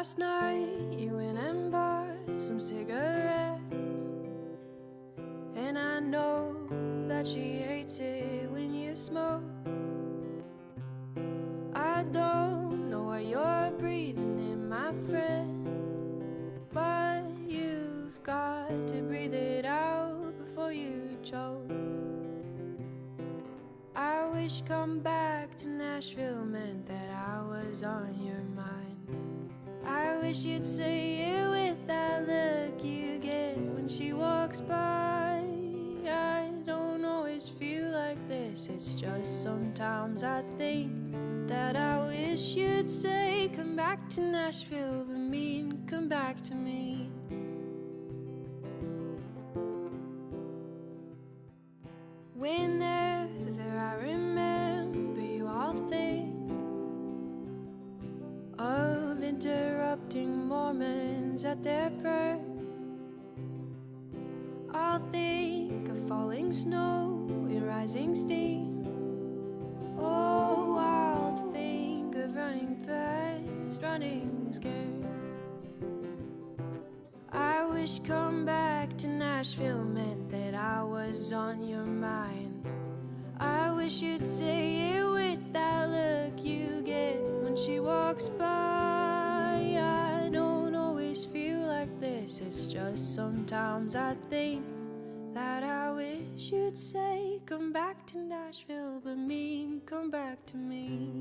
Last night you went and bought some cigarettes, and I know that she hates it when you smoke. I don't know why you're breathing in, my friend, but you've got to breathe it out before you choke. I wish come back to Nashville meant that I was on your mind. I wish you'd say it with that look you get when she walks by. I don't always feel like this, it's just sometimes I think that I wish you'd say come back to Nashville, but mean come back to me. Whenever I remember you, I'll think of interrupting Mormons at their prayer. I'll think of falling snow and rising steam. Oh, I'll think of running fast, running scared. I wish come back to Nashville meant that I was on your mind. I wish you'd say it with that look you get when she walks by. I don't always feel like this, it's just sometimes I think that I wish you'd say come back to Nashville, but mean come back to me.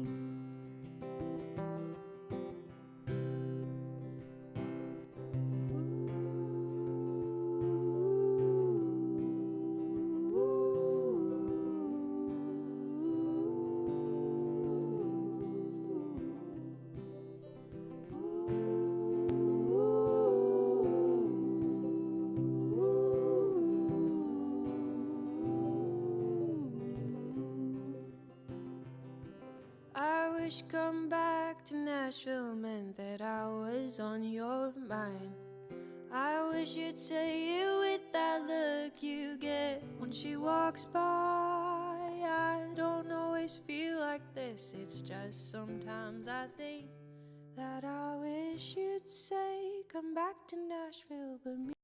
I wish come back to Nashville meant that I was on your mind. I wish you'd say it with that look you get when she walks by. I don't always feel like this, it's just sometimes I think that I wish you'd say come back to Nashville, but me